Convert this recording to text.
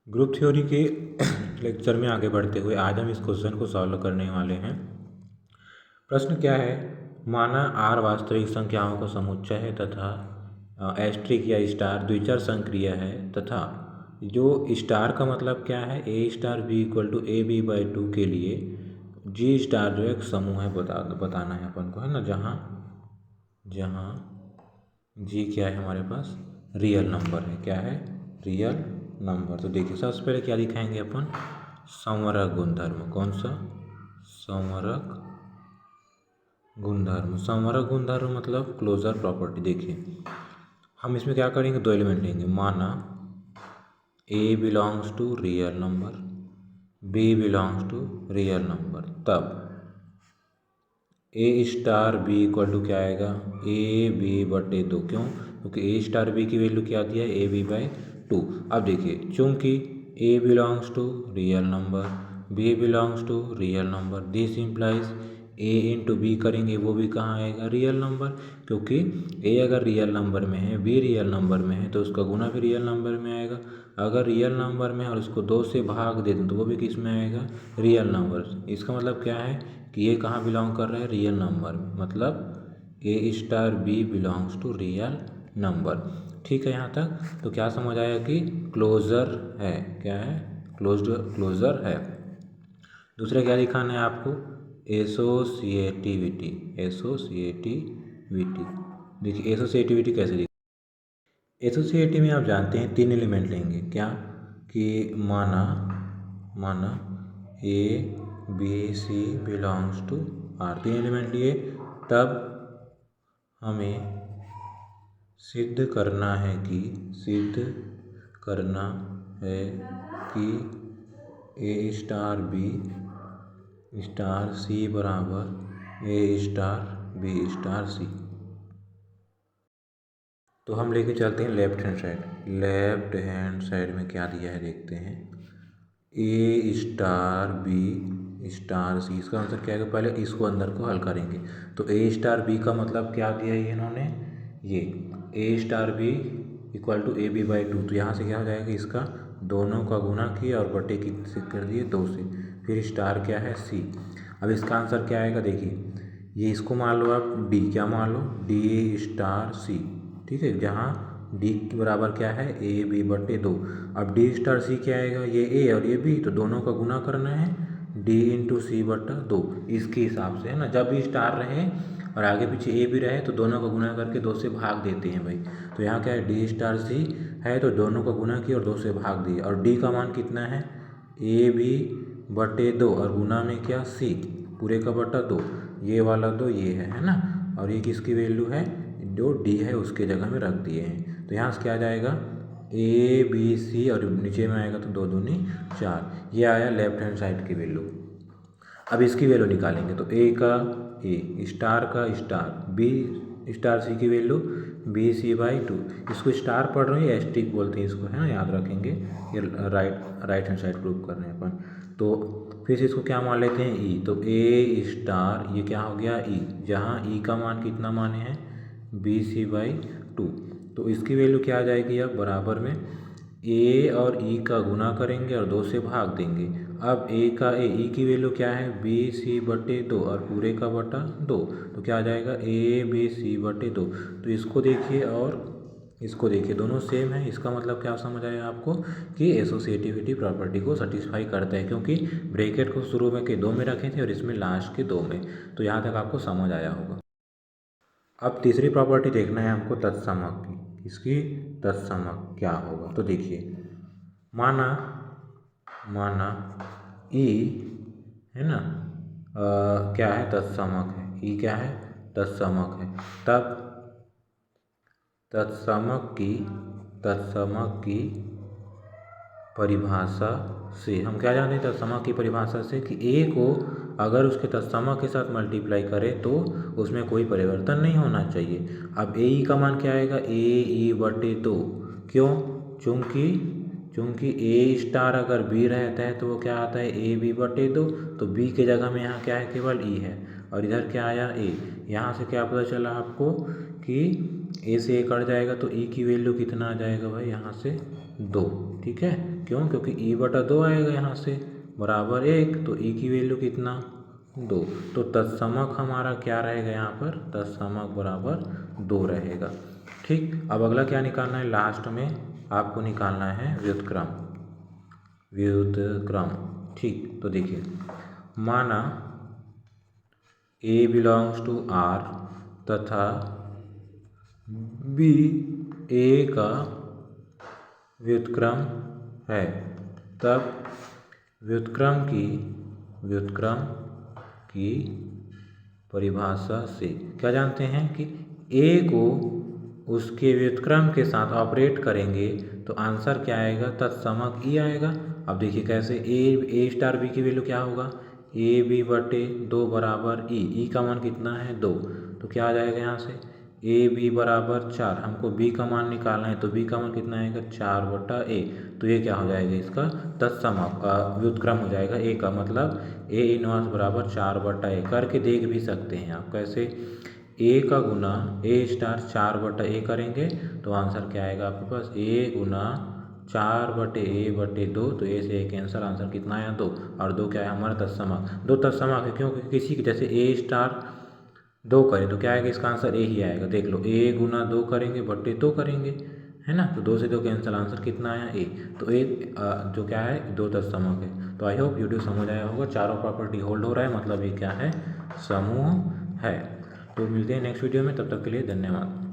Group theory के lecture में आगे बढ़ते हुए आज हम इस क्वेश्चन को सॉल्व करने वाले हैं। प्रश्न क्या है, माना R वास्तविक संख्याओं का समुच्चय है तथा एस्ट्रिक या स्टार द्विचर संक्रिया है तथा जो स्टार का मतलब क्या है, A star B equal to AB/2 के लिए G स्टार जो एक समूह है बताना है अपन को, है ना, जहाँ G क्या है हमारे पास रियल नंबर है। क्या है? Real number. तो देखिए सबसे पहले क्या दिखाएंगे अपन, संवरक गुणधर्म। कौन सा? संवरक गुणधर्म। संवरक गुणधर्म मतलब क्लोजर प्रॉपर्टी। देखिए हम इसमें क्या करेंगे, दो एलिमेंट लेंगे। माना A belongs to real number, B belongs to real number, तब A star B equal to क्या आएगा, AB/2। क्यों? क्योंकि A स्टार B की वैल्यू क्या दिया है, AB/2। अब देखिए चूंकि A belongs to real number, B belongs to real number, this implies A into B करेंगे, वो भी कहाँ आएगा, रियल नंबर। क्योंकि A अगर रियल नंबर में है, B रियल नंबर में है, तो उसका गुना भी रियल नंबर में आएगा। अगर रियल नंबर में और उसको 2 से भाग दे दें तो वो भी किस में आएगा, रियल नंबर। इसका मतलब क्या है कि ये कहाँ बिलोंग कर रहा है, रियल नंबर में। मतलब A star B belongs to real number. ठीक है यहाँ तक? तो क्या समझ आया कि क्लोजर है। क्या है? क्लोजर है। दूसरा क्या दिखाना है आपको, एसोसिएटिविटी। देखिए एसोसिएटिविटी कैसे दिखा, एसोसिएटिव में आप जानते हैं 3 एलिमेंट लेंगे। क्या कि माना A B C belongs to R, 3 element लिए, तब हमें सिद्ध करना है कि A star B star C बराबर A star B star C। तो हम लेके चलते हैं left hand side. Left hand side में क्या दिया है देखते हैं, A star B star C। इसका आंसर क्या है, पहले इसको अंदर को हल करेंगे। तो A स्टार B का मतलब क्या दिया है इन्होंने, ये A star B equal to AB/2। तो यहाँ से क्या हो जाएगा, इसका दोनों का गुना किया और बटे की से कर दिए 2 से, फिर स्टार क्या है C। अब इसका आंसर क्या आएगा, देखिए ये इसको मान लो आप D, क्या मान लो, D स्टार C। ठीक है, जहाँ D के बराबर क्या है, AB/2। अब D स्टार C क्या आएगा, ये A और ये B, तो दोनों का गुना करना है D इंटू C/2 इसके हिसाब से, है ना। जब भी स्टार रहे और आगे पीछे A भी रहे तो दोनों का गुना करके 2 से भाग देते हैं भाई। तो यहाँ क्या है, D स्टार C है तो दोनों का गुना किया और 2 से भाग दिए, और D का मान कितना है, AB/2 और गुना में क्या, C पूरे का बटा 2, ये वाला 2 ये है ना, और ये किसकी वैल्यू है, जो D है उसके जगह में रख दिए हैं। तो यहाँ से क्या आ जाएगा, ABC और नीचे में आएगा तो 2 दूनी 4, ये आया लेफ्ट हैंड साइड की वैल्यू। अब इसकी वैल्यू निकालेंगे तो A का A, स्टार का स्टार, B स्टार C की वैल्यू BC/2। इसको स्टार पढ़ रहे हैं, एस्ट्रिक बोलते हैं इसको, है ना, याद रखेंगे। ये राइट हैंड साइड प्रूव कर रहे हैं अपन। तो फिर से इसको क्या मान लेते हैं, E। तो A स्टार ये क्या हो गया, E, जहाँ E का मान कितना माने हैं, BC/2। तो इसकी वैल्यू क्या आ जाएगी, अब बराबर में A और E का गुना करेंगे और 2 से भाग देंगे। अब A का E की वैल्यू क्या है, BC/2 और पूरे का बटा 2, तो क्या आ जाएगा, ABC/2। तो इसको देखिए और इसको देखिए, दोनों सेम है। इसका मतलब क्या समझ आया आपको कि एसोसिएटिविटी प्रॉपर्टी को सेटिस्फाई करता है, क्योंकि ब्रैकेट को शुरू में के 2 में रखे थे और इसमें लास्ट के 2 में। तो यहाँ तक आपको समझ आया होगा। अब तीसरी प्रॉपर्टी देखना है हमको, तत्समक की। इसकी तत्समक क्या होगा, तो देखिए माना E है ना, क्या है, तत्समक है। E क्या है, तत्समक है। तब तत्समक की परिभाषा से हम क्या जानते हैं, तत्समक की परिभाषा से कि A को अगर उसके तत्समक के साथ मल्टीप्लाई करें तो उसमें कोई परिवर्तन नहीं होना चाहिए। अब AE का मान क्या आएगा, AE/2। क्यों? चूँकि A स्टार अगर B रहता है तो वो क्या आता है, AB/2। तो B के जगह में यहाँ क्या है, केवल E है, और इधर क्या आया, A। यहाँ से क्या पता चला आपको कि ए से ए कट जाएगा तो ई की वैल्यू कितना आ जाएगा भाई यहाँ से 2। ठीक है, क्यों? क्योंकि ई बटा 2 आएगा यहाँ से बराबर 1, तो ई की वैल्यू कितना 2। तो तत्समक हमारा क्या रहेगा यहाँ पर? तत्समक बराबर 2 रहेगा। ठीक, अब अगला क्या निकालना है? लास्ट में आपको निकालना है व्युत्क्रम। व्युत्क्रम, ठीक, तो देखिए माना A बिलोंग्स टू R तथा B A का व्युत्क्रम है, तब व्युत्क्रम की परिभाषा से क्या जानते हैं कि A को उसके व्युत्क्रम के साथ ऑपरेट करेंगे तो आंसर क्या आएगा? तत्समक ई आएगा। अब देखिए कैसे, ए स्टार बी की वैल्यू क्या होगा? ए बी बटे 2 बराबर ई का मान कितना है? 2। तो क्या आ जाएगा यहाँ से? ए बी बराबर 4, हमको बी का मान निकालना है, तो बी का मान कितना आएगा? 4 बटा ए। तो ये क्या हो जाएगा? इसका तत्समक व्युत्क्रम हो जाएगा। ए का मतलब ए इनवर्स बराबर 4 बटा ए। करके देख भी सकते हैं आप कैसे, ए का गुना ए स्टार 4 बटा ए करेंगे तो आंसर क्या आएगा आपके पास? ए गुना 4 बटे ए बटे 2, तो ए से ए कैंसर, आंसर कितना आया? 2। और 2 क्या है हमारा? तत्समक। 2 तत्समक है, क्योंकि किसी की जैसे ए स्टार 2 करें तो क्या आएगा? इसका आंसर ए ही आएगा। देख लो, ए गुना 2 करेंगे बटे 2 करेंगे, है ना, तो 2 से 2 कैंसिल, आंसर कितना आया? ए। तो एक जो क्या है? 2 तत्समक है। तो आई होप वीडियो समझ आया होगा। चारों प्रॉपर्टी होल्ड हो रहा है, मतलब ये क्या है? समूह है। तो मिलते हैं नेक्स्ट वीडियो में, तब तक के लिए धन्यवाद।